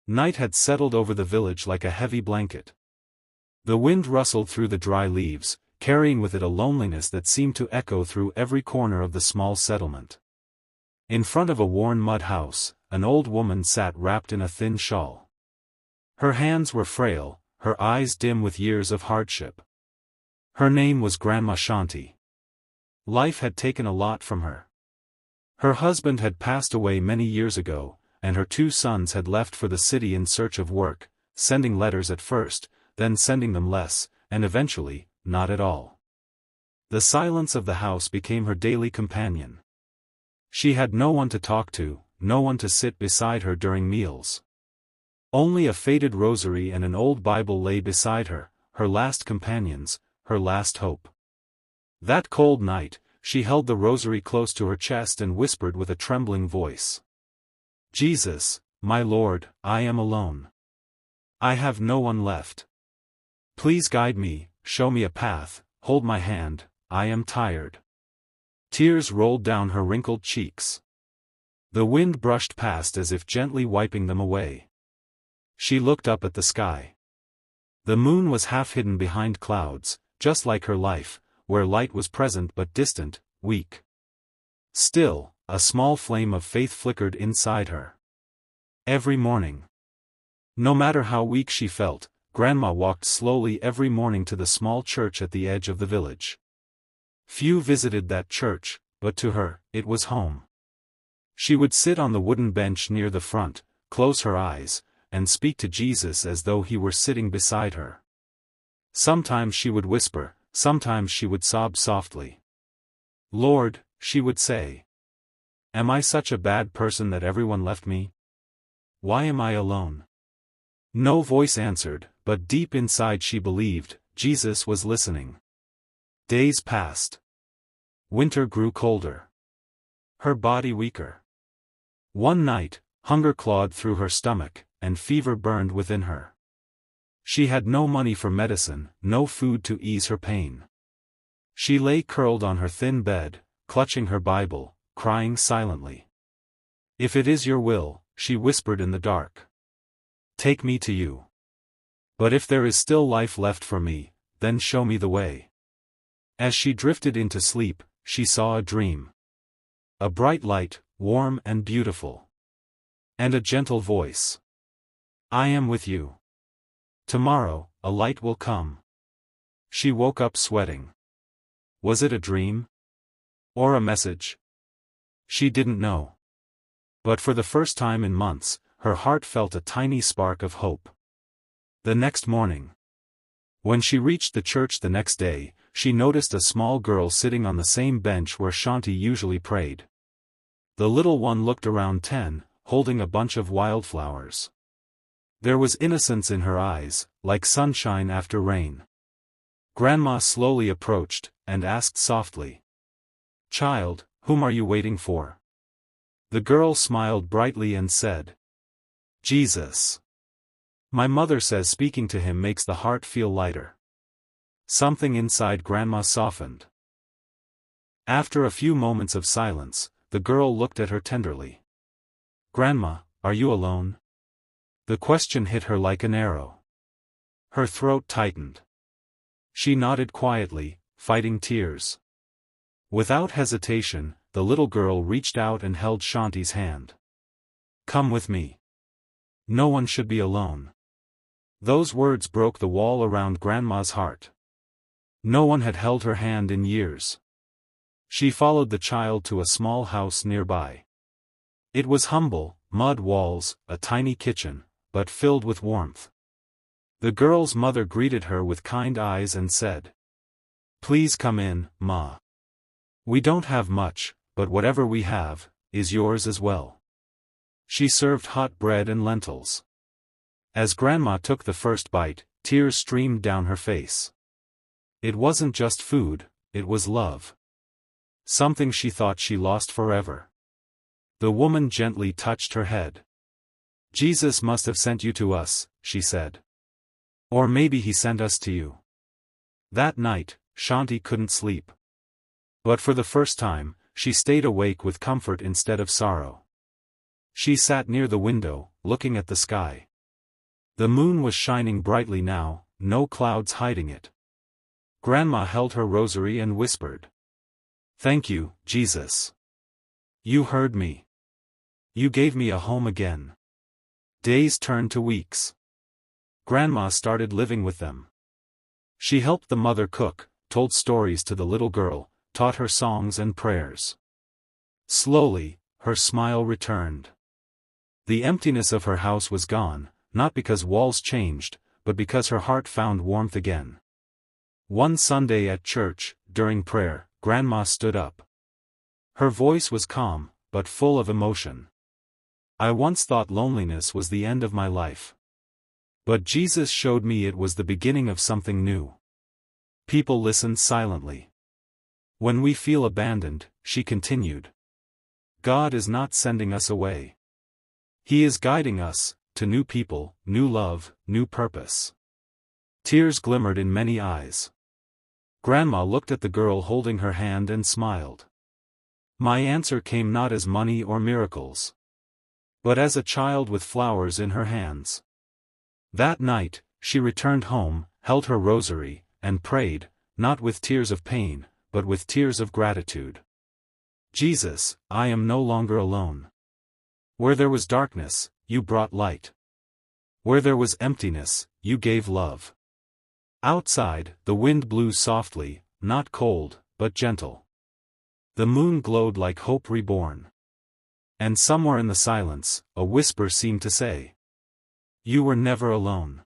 Night had settled over the village like a heavy blanket. The wind rustled through the dry leaves, carrying with it a loneliness that seemed to echo through every corner of the small settlement. In front of a worn mud house, an old woman sat wrapped in a thin shawl. Her hands were frail, her eyes dim with years of hardship. Her name was Grandma Shanti. Life had taken a lot from her. Her husband had passed away many years ago, and her 2 sons had left for the city in search of work, sending letters at first, then sending them less, and eventually, not at all. The silence of the house became her daily companion. She had no one to talk to, no one to sit beside her during meals. Only a faded rosary and an old Bible lay beside her, her last companions, her last hope. That cold night, she held the rosary close to her chest and whispered with a trembling voice. Jesus, my Lord, I am alone. I have no one left. Please guide me, show me a path, hold my hand, I am tired. Tears rolled down her wrinkled cheeks. The wind brushed past as if gently wiping them away. She looked up at the sky. The moon was half hidden behind clouds, just like her life, where light was present but distant, weak. Still, a small flame of faith flickered inside her. Every morning. No matter how weak she felt, Grandma walked slowly every morning to the small church at the edge of the village. Few visited that church, but to her, it was home. She would sit on the wooden bench near the front, close her eyes, and speak to Jesus as though he were sitting beside her. Sometimes she would whisper, sometimes she would sob softly. Lord, she would say. Am I such a bad person that everyone left me? Why am I alone? No voice answered, but deep inside she believed, Jesus was listening. Days passed. Winter grew colder. Her body weaker. One night, hunger clawed through her stomach, and fever burned within her. She had no money for medicine, no food to ease her pain. She lay curled on her thin bed, clutching her Bible, crying silently. If it is your will, she whispered in the dark. Take me to you. But if there is still life left for me, then show me the way. As she drifted into sleep, she saw a dream. A bright light, warm and beautiful. And a gentle voice. I am with you. Tomorrow, a light will come. She woke up sweating. Was it a dream? Or a message? She didn't know. But for the first time in months, her heart felt a tiny spark of hope. The next morning. When she reached the church the next day, she noticed a small girl sitting on the same bench where Shanti usually prayed. The little one looked around 10, holding a bunch of wildflowers. There was innocence in her eyes, like sunshine after rain. Grandma slowly approached, and asked softly. Child, whom are you waiting for? The girl smiled brightly and said. Jesus. My mother says speaking to him makes the heart feel lighter. Something inside Grandma softened. After a few moments of silence, the girl looked at her tenderly. Grandma, are you alone? The question hit her like an arrow. Her throat tightened. She nodded quietly, fighting tears. Without hesitation, the little girl reached out and held Shanti's hand. Come with me. No one should be alone. Those words broke the wall around Grandma's heart. No one had held her hand in years. She followed the child to a small house nearby. It was humble, mud walls, a tiny kitchen, but filled with warmth. The girl's mother greeted her with kind eyes and said, Please come in, Ma. We don't have much, but whatever we have, is yours as well. She served hot bread and lentils. As Grandma took the first bite, tears streamed down her face. It wasn't just food, it was love. Something she thought she lost forever. The woman gently touched her head. Jesus must have sent you to us, she said. Or maybe he sent us to you. That night, Shanti couldn't sleep. But for the first time, she stayed awake with comfort instead of sorrow. She sat near the window, looking at the sky. The moon was shining brightly now, no clouds hiding it. Grandma held her rosary and whispered, "Thank you, Jesus. You heard me. You gave me a home again." Days turned to weeks. Grandma started living with them. She helped the mother cook, told stories to the little girl, taught her songs and prayers. Slowly, her smile returned. The emptiness of her house was gone, not because walls changed, but because her heart found warmth again. One Sunday at church, during prayer, Grandma stood up. Her voice was calm, but full of emotion. "I once thought loneliness was the end of my life. But Jesus showed me it was the beginning of something new." People listened silently. "When we feel abandoned," she continued, "God is not sending us away. He is guiding us, to new people, new love, new purpose." Tears glimmered in many eyes. Grandma looked at the girl holding her hand and smiled. "My answer came not as money or miracles, but as a child with flowers in her hands." That night, she returned home, held her rosary, and prayed, not with tears of pain, but with tears of gratitude. "Jesus, I am no longer alone. Where there was darkness, you brought light. Where there was emptiness, you gave love." Outside, the wind blew softly, not cold, but gentle. The moon glowed like hope reborn. And somewhere in the silence, a whisper seemed to say, "You were never alone."